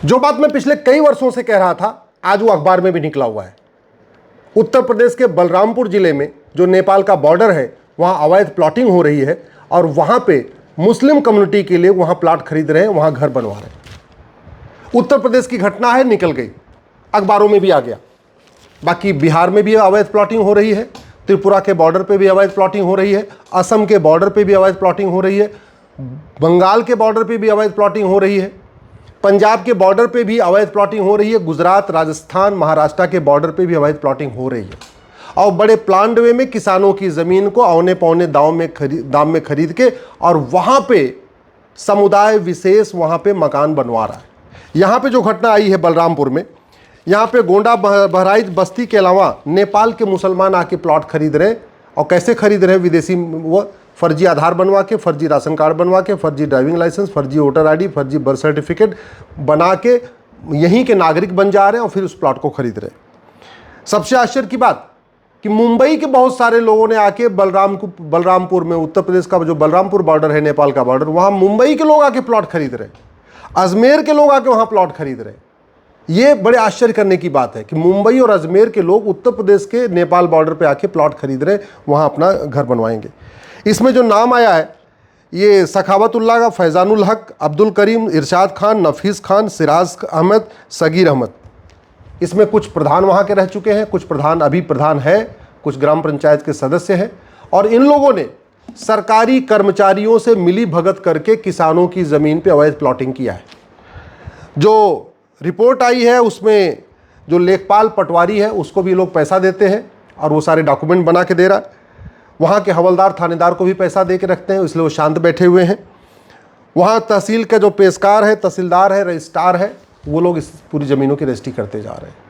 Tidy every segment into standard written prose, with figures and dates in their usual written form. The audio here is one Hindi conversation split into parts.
जो बात मैं पिछले कई वर्षों से कह रहा था, आज वो अखबार में भी निकला हुआ है। उत्तर प्रदेश के बलरामपुर जिले में जो नेपाल का बॉर्डर है, वहाँ अवैध प्लॉटिंग हो रही है और वहाँ पे मुस्लिम कम्युनिटी के लिए वहाँ प्लाट खरीद रहे हैं, वहाँ घर बनवा रहे हैं। उत्तर प्रदेश की घटना है, निकल गई, अखबारों में भी आ गया। बाकी बिहार में भी अवैध प्लॉटिंग हो रही है, त्रिपुरा के बॉर्डर पे भी अवैध प्लॉटिंग हो रही है, असम के बॉर्डर पे भी अवैध प्लॉटिंग हो रही है, बंगाल के बॉर्डर पे भी अवैध प्लॉटिंग हो रही है, पंजाब के बॉर्डर पे भी अवैध प्लॉटिंग हो रही है, गुजरात, राजस्थान, महाराष्ट्र के बॉर्डर पे भी अवैध प्लॉटिंग हो रही है। और बड़े प्लान्ड वे में किसानों की ज़मीन को औने पौने दाम में खरीद के और वहाँ पे समुदाय विशेष वहाँ पे मकान बनवा रहा है। यहाँ पे जो घटना आई है बलरामपुर में, यहाँ पे गोंडा बहराइच बस्ती के अलावा नेपाल के मुसलमान आके प्लॉट खरीद रहे हैं। और कैसे खरीद रहे हैं? विदेशी वो फर्जी आधार बनवा के, फर्जी राशन कार्ड बनवा के, फर्जी ड्राइविंग लाइसेंस, फर्जी वोटर आईडी, फर्जी बर्थ सर्टिफिकेट बना के यहीं के नागरिक बन जा रहे हैं और फिर उस प्लॉट को खरीद रहे हैं। सबसे आश्चर्य की बात कि मुंबई के बहुत सारे लोगों ने आके बलरामपुर में, उत्तर प्रदेश का जो बलरामपुर बॉर्डर है, नेपाल का बॉर्डर, वहाँ मुंबई के लोग आके प्लॉट खरीद रहे हैं, अजमेर के लोग आके वहाँ प्लॉट खरीद रहे हैं। ये बड़े आश्चर्य करने की बात है कि मुंबई और अजमेर के लोग उत्तर प्रदेश के नेपाल बॉर्डर पे आके प्लॉट खरीद रहे हैं, वहाँ अपना घर बनवाएंगे। इसमें जो नाम आया है, ये सखावतुल्लाह का, फैजानुल हक, अब्दुल करीम, इरशाद खान, नफीस खान, सिराज अहमद, सगीर अहमद। इसमें कुछ प्रधान वहाँ के रह चुके हैं, कुछ प्रधान अभी प्रधान है, कुछ ग्राम पंचायत के सदस्य हैं। और इन लोगों ने सरकारी कर्मचारियों से मिली भगत करके किसानों की ज़मीन पे अवैध प्लॉटिंग किया है। जो रिपोर्ट आई है उसमें जो लेखपाल पटवारी है उसको भी लोग पैसा देते हैं और वो सारे डॉक्यूमेंट बना के दे रहा है। वहाँ के हवलदार थानेदार को भी पैसा दे के रखते हैं, इसलिए वो शांत बैठे हुए हैं। वहाँ तहसील का जो पेशकार है, तहसीलदार है, रजिस्ट्रार है, वो लोग इस पूरी ज़मीनों की रजिस्ट्री करते जा रहे हैं।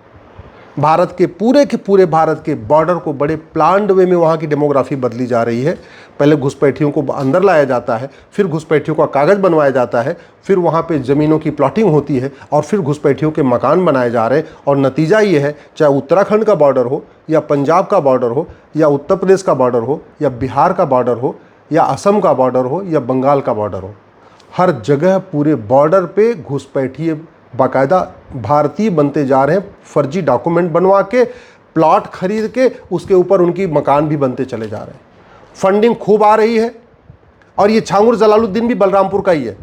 भारत के पूरे भारत के बॉर्डर को बड़े प्लान्ड वे में वहाँ की डेमोग्राफी बदली जा रही है। पहले घुसपैठियों को अंदर लाया जाता है, फिर घुसपैठियों का कागज़ बनवाया जाता है, फिर वहाँ पे ज़मीनों की प्लॉटिंग होती है और फिर घुसपैठियों के मकान बनाए जा रहे हैं। और नतीजा ये है, चाहे उत्तराखंड का बॉर्डर हो या पंजाब का बॉर्डर हो या उत्तर प्रदेश का बॉर्डर हो या बिहार का बॉर्डर हो या असम का बॉर्डर हो या बंगाल का बॉर्डर हो, हर जगह पूरे बॉर्डर पे घुसपैठिए बाकायदा भारतीय बनते जा रहे हैं। फर्जी डॉक्यूमेंट बनवा के, प्लॉट खरीद के, उसके ऊपर उनकी मकान भी बनते चले जा रहे हैं। फंडिंग खूब आ रही है। और ये छांगुर जलालुद्दीन भी बलरामपुर का ही है।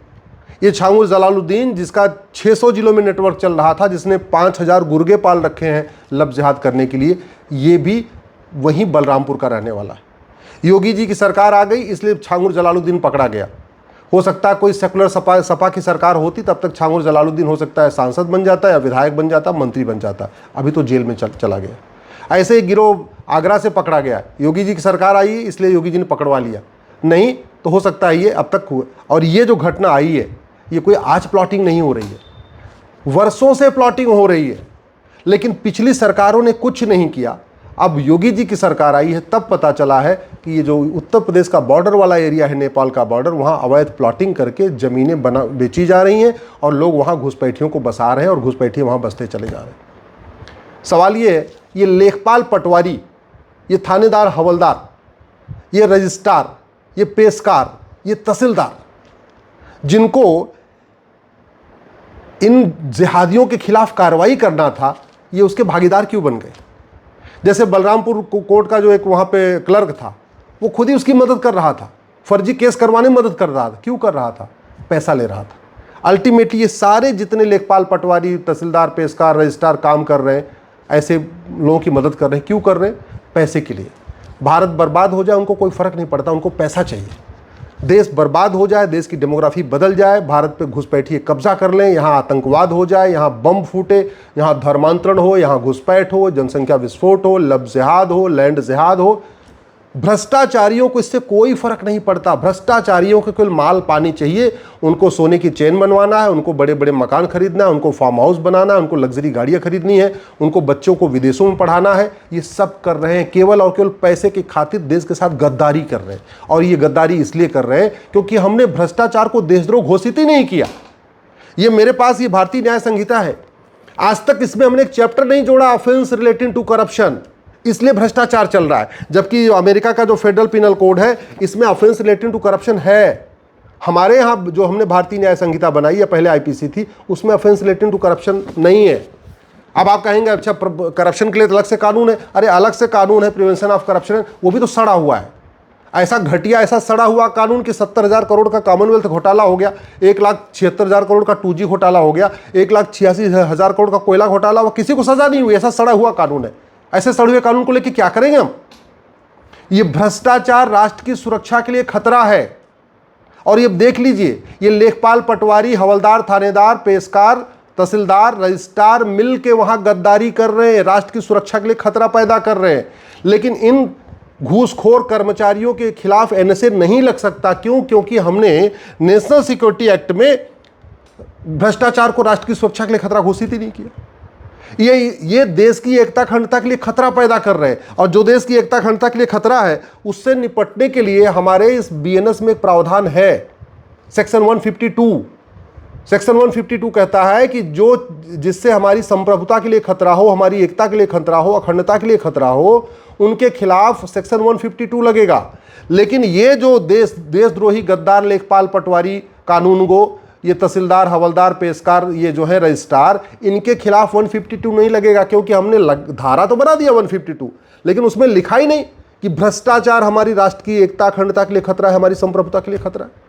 ये छांगुर जलालुद्दीन जिसका 600 जिलों में नेटवर्क चल रहा था, जिसने 5000 गुर्गे पाल रखे हैं लब जिहाद करने के लिए, ये भी वहीं बलरामपुर का रहने वाला है। योगी जी की सरकार आ गई, इसलिए छांगुर जलालुद्दीन पकड़ा गया। हो सकता है कोई सेकुलर सपा की सरकार होती, तब तक छांगुर जलालुद्दीन हो सकता है सांसद बन जाता या विधायक बन जाता, मंत्री बन जाता। अभी तो जेल में चला गया। ऐसे ही गिरोह आगरा से पकड़ा गया, योगी जी की सरकार आई इसलिए योगी जी ने पकड़वा लिया। नहीं तो हो सकता है ये अब तक हुआ। और ये जो घटना आई है, ये कोई आज प्लॉटिंग नहीं हो रही है, वर्षों से प्लॉटिंग हो रही है, लेकिन पिछली सरकारों ने कुछ नहीं किया। अब योगी जी की सरकार आई है, तब पता चला है कि ये जो उत्तर प्रदेश का बॉर्डर वाला एरिया है, नेपाल का बॉर्डर, वहाँ अवैध प्लॉटिंग करके ज़मीनें बेची जा रही हैं और लोग वहाँ घुसपैठियों को बसा रहे हैं और घुसपैठिए वहाँ बसते चले जा रहे हैं। सवाल ये है, ये लेखपाल पटवारी, ये थानेदार हवलदार, ये रजिस्ट्रार, ये पेशकार, ये तहसीलदार, जिनको इन जिहादियों के खिलाफ कार्रवाई करना था, ये उसके भागीदार क्यों बन गए? जैसे बलरामपुर कोर्ट का जो एक वहाँ पे क्लर्क था, वो खुद ही उसकी मदद कर रहा था, फर्जी केस करवाने में मदद कर रहा था। क्यों कर रहा था? पैसा ले रहा था। अल्टीमेटली ये सारे जितने लेखपाल पटवारी, तहसीलदार, पेशकार, रजिस्ट्रार काम कर रहे हैं, ऐसे लोगों की मदद कर रहे हैं। क्यों कर रहे हैं? पैसे के लिए। भारत बर्बाद हो जाए उनको कोई फ़र्क नहीं पड़ता, उनको पैसा चाहिए। देश बर्बाद हो जाए, देश की डेमोग्राफी बदल जाए, भारत पे घुसपैठिए कब्जा कर लें, यहाँ आतंकवाद हो जाए, यहाँ बम फूटे, यहाँ धर्मांतरण हो, यहाँ घुसपैठ हो, जनसंख्या विस्फोट हो, लब जिहाद हो, लैंड जिहाद हो, भ्रष्टाचारियों को इससे कोई फर्क नहीं पड़ता। भ्रष्टाचारियों को केवल माल पानी चाहिए, उनको सोने की चेन बनवाना है, उनको बड़े बड़े मकान खरीदना है, उनको फार्म हाउस बनाना है, उनको लग्जरी गाड़ियाँ खरीदनी है, उनको बच्चों को विदेशों में पढ़ाना है। ये सब कर रहे हैं केवल और केवल पैसे की खातिर, देश के साथ गद्दारी कर रहे हैं। और ये गद्दारी इसलिए कर रहे हैं क्योंकि हमने भ्रष्टाचार को देशद्रोह घोषित ही नहीं किया। ये मेरे पास ये भारतीय न्याय संहिता है, आज तक इसमें हमने एक चैप्टर नहीं जोड़ा ऑफेंस रिलेटिंग टू करप्शन, इसलिए भ्रष्टाचार चल रहा है। जबकि अमेरिका का जो फेडरल पिनल कोड है, इसमें ऑफेंस रिलेटिंग टू करप्शन है। हमारे यहाँ जो हमने भारतीय न्याय संहिता बनाई है, पहले आईपीसी थी, उसमें ऑफेंस रिलेटेड टू करप्शन नहीं है। अब आप कहेंगे अच्छा करप्शन के लिए अलग से कानून है। अरे अलग से कानून है, प्रिवेंशन ऑफ करप्शन, वो भी तो सड़ा हुआ है। ऐसा घटिया, ऐसा सड़ा हुआ कानून कि 70,000 करोड़ का कॉमनवेल्थ घोटाला हो गया, 1,76,000 करोड़ का 2G घोटाला हो गया, 1,86,000 करोड़ का कोयला घोटाला हुआ, किसी को सजा नहीं हुई। ऐसा सड़ा हुआ कानून है। ऐसे सड़े हुए कानून को लेकर क्या करेंगे हम? ये भ्रष्टाचार राष्ट्र की सुरक्षा के लिए खतरा है। और ये देख लीजिए, ये लेखपाल, पटवारी, हवलदार, थानेदार, पेशकार, तहसीलदार, रजिस्ट्रार मिल के वहां गद्दारी कर रहे हैं, राष्ट्र की सुरक्षा के लिए खतरा पैदा कर रहे हैं। लेकिन इन घूसखोर कर्मचारियों के खिलाफ एनएसए नहीं लग सकता। क्यों? क्योंकि हमने नेशनल सिक्योरिटी एक्ट में भ्रष्टाचार को राष्ट्र की सुरक्षा के लिए खतरा घोषित ही नहीं किया। ये देश की एकता अखंडता के लिए खतरा पैदा कर रहे हैं। और जो देश की एकता अखंडता के लिए खतरा है, उससे निपटने के लिए हमारे इस बीएनएस में एक प्रावधान है, सेक्शन 152। सेक्शन 152 कहता है कि जिससे हमारी संप्रभुता के लिए खतरा हो, हमारी एकता के लिए खतरा हो, अखंडता के लिए खतरा हो, उनके खिलाफ सेक्शन 152 लगेगा। लेकिन ये जो देशद्रोही गद्दार, लेखपाल, पटवारी, कानूनगो, ये तहसीलदार, हवलदार, पेशकार, ये जो है रजिस्ट्रार, इनके खिलाफ 152 नहीं लगेगा। क्योंकि हमने धारा तो बना दिया 152, लेकिन उसमें लिखा ही नहीं कि भ्रष्टाचार हमारी राष्ट्र की एकता अखंडता के लिए खतरा है, हमारी संप्रभुता के लिए खतरा है।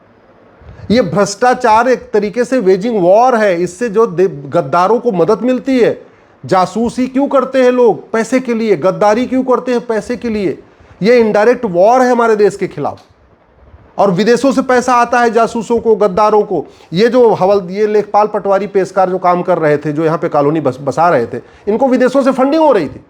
ये भ्रष्टाचार एक तरीके से वेजिंग वॉर है। इससे जो गद्दारों को मदद मिलती है। जासूसी क्यों करते हैं लोग? पैसे के लिए। गद्दारी क्यों करते हैं? पैसे के लिए। ये इनडायरेक्ट वॉर है हमारे देश के खिलाफ। और विदेशों से पैसा आता है जासूसों को, गद्दारों को। ये लेखपाल, पटवारी, पेशकार जो काम कर रहे थे, जो यहाँ पे कॉलोनी बसा रहे थे, इनको विदेशों से फंडिंग हो रही थी।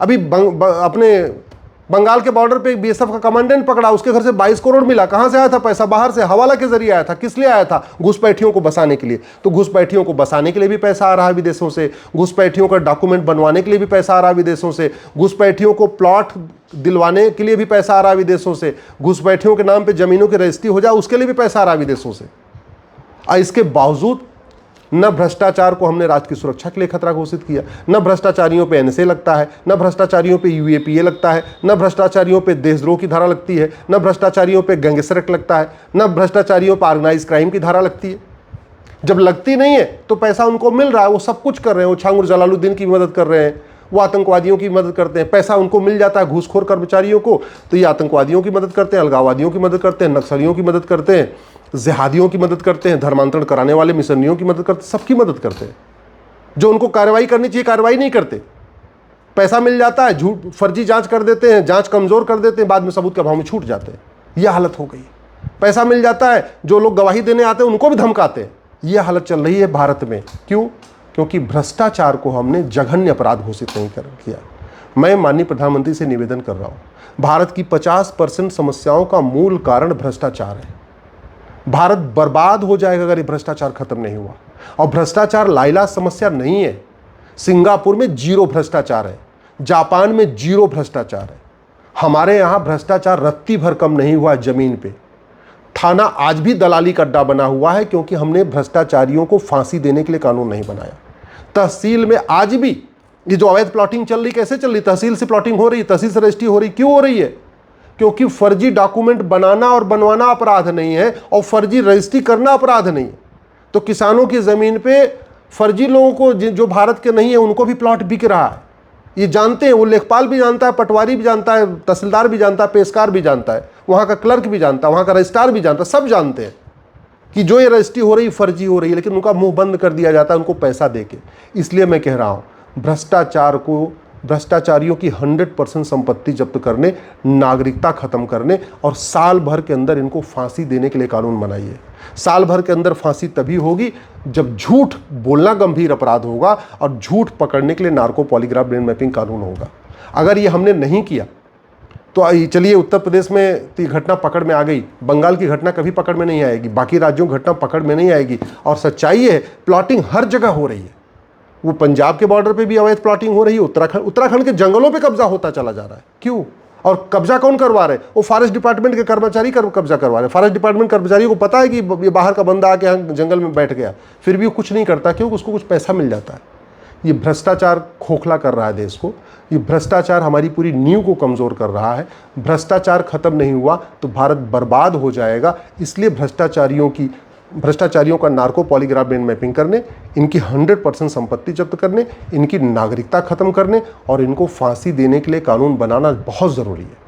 अभी अपने बंगाल के बॉर्डर पे एक बीएसएफ का कमांडेंट पकड़ा, उसके घर से 22 करोड़ मिला। कहां से आया था पैसा? बाहर से, हवाला के जरिए आया था। किस लिए आया था? घुसपैठियों को बसाने के लिए। तो घुसपैठियों को बसाने के लिए भी पैसा आ रहा है विदेशों से, घुसपैठियों का डॉक्यूमेंट बनवाने के लिए भी पैसा आ रहा है विदेशों से, घुसपैठियों को प्लॉट दिलवाने के लिए भी पैसा आ रहा है विदेशों से, घुसपैठियों के नाम पर जमीनों की रजिस्ट्री हो जाए उसके लिए भी पैसा आ रहा है विदेशों से। और इसके बावजूद न भ्रष्टाचार को हमने राज्य की सुरक्षा के लिए खतरा घोषित किया, न भ्रष्टाचारियों पे एनएसए लगता है, न भ्रष्टाचारियों पे यूएपीए लगता है, न भ्रष्टाचारियों पे देशद्रोह की धारा लगती है, न भ्रष्टाचारियों पे गैंगस्टर एक्ट लगता है, न भ्रष्टाचारियों पर ऑर्गेनाइज क्राइम की धारा लगती है। जब लगती नहीं है तो पैसा उनको मिल रहा है, वो सब कुछ कर रहे हैं। वो छांगुर जलालुद्दीन की मदद कर रहे हैं, वो आतंकवादियों की मदद करते हैं, पैसा उनको मिल जाता है घूसखोर कर्मचारियों को, तो ये आतंकवादियों की मदद करते हैं, अलगाववादियों की मदद करते हैं, नक्सलियों की मदद करते हैं, जिहादियों की मदद करते हैं, धर्मांतरण कराने वाले मिशनरियों की मदद करते हैं, सबकी मदद करते हैं। जो उनको कार्रवाई करनी चाहिए कार्रवाई नहीं करते। पैसा मिल जाता है, झूठ फर्जी जांच कर देते हैं, जांच कमजोर कर देते हैं, बाद में सबूत के अभाव में छूट जाते हैं। यह हालत हो गई। पैसा मिल जाता है, जो लोग गवाही देने आते हैं उनको भी धमकाते हैं। यह हालत चल रही है भारत में। क्यों? क्योंकि भ्रष्टाचार को हमने जघन्य अपराध घोषित नहीं किया। मैं माननीय प्रधानमंत्री से निवेदन कर रहा हूं, भारत की 50% समस्याओं का मूल कारण भ्रष्टाचार है। भारत बर्बाद हो जाएगा अगर ये भ्रष्टाचार खत्म नहीं हुआ। और भ्रष्टाचार लाइलाज समस्या नहीं है। सिंगापुर में 0 भ्रष्टाचार है, जापान में 0 भ्रष्टाचार है। हमारे यहाँ भ्रष्टाचार रत्ती भर कम नहीं हुआ है जमीन पे। थाना आज भी दलाली का अड्डा बना हुआ है, क्योंकि हमने भ्रष्टाचारियों को फांसी देने के लिए कानून नहीं बनाया। तहसील में आज भी ये जो अवैध प्लॉटिंग चल रही, कैसे चल रही? तहसील से प्लॉटिंग हो रही, तहसील से रजिस्ट्री हो रही। क्यों हो रही है? क्योंकि फर्जी डॉक्यूमेंट बनाना और बनवाना अपराध नहीं है, और फर्जी रजिस्ट्री करना अपराध नहीं है। तो किसानों की जमीन पे फर्जी लोगों को, जो भारत के नहीं है, उनको भी प्लॉट बिक रहा है। ये जानते हैं, वो लेखपाल भी जानता है, पटवारी भी जानता है, तहसीलदार भी जानता है, पेशकार भी जानता है, वहाँ का क्लर्क भी जानता है, वहाँ का रजिस्ट्रार भी जानता है। सब जानते हैं कि जो ये रजिस्ट्री हो रही फर्जी हो रही है, लेकिन उनका मुंह बंद कर दिया जाता है उनको पैसा देके। इसलिए मैं कह रहा हूँ, भ्रष्टाचारियों की 100% संपत्ति जब्त करने, नागरिकता खत्म करने, और साल भर के अंदर इनको फांसी देने के लिए कानून बनाइए। साल भर के अंदर फांसी तभी होगी जब झूठ बोलना गंभीर अपराध होगा, और झूठ पकड़ने के लिए नार्को पॉलीग्राफ ब्रेन मैपिंग कानून होगा। अगर ये हमने नहीं किया तो चलिए, उत्तर प्रदेश में घटना पकड़ में आ गई, बंगाल की घटना कभी पकड़ में नहीं आएगी, बाकी राज्यों की घटना पकड़ में नहीं आएगी। और सच्चाई है, प्लॉटिंग हर जगह हो रही है। वो पंजाब के बॉर्डर पे भी अवैध प्लॉटिंग हो रही है, उत्तराखंड के जंगलों पे कब्जा होता चला जा रहा है। क्यों? और कब्जा कौन करवा रहे हैं? वो फॉरेस्ट डिपार्टमेंट के कर्मचारी कब्जा करवा रहे हैं। फॉरेस्ट डिपार्टमेंट कर्मचारियों को पता है कि ये बाहर का बंदा आके यहाँ जंगल में बैठ गया, फिर भी वो कुछ नहीं करता। क्यों? उसको कुछ पैसा मिल जाता है। ये भ्रष्टाचार खोखला कर रहा है देश को, ये भ्रष्टाचार हमारी पूरी नींव को कमज़ोर कर रहा है। भ्रष्टाचार ख़त्म नहीं हुआ तो भारत बर्बाद हो जाएगा। इसलिए भ्रष्टाचारियों का नार्को पॉलीग्राफ ब्रेन मैपिंग करने, इनकी 100% संपत्ति जब्त करने, इनकी नागरिकता ख़त्म करने और इनको फांसी देने के लिए कानून बनाना बहुत ज़रूरी है।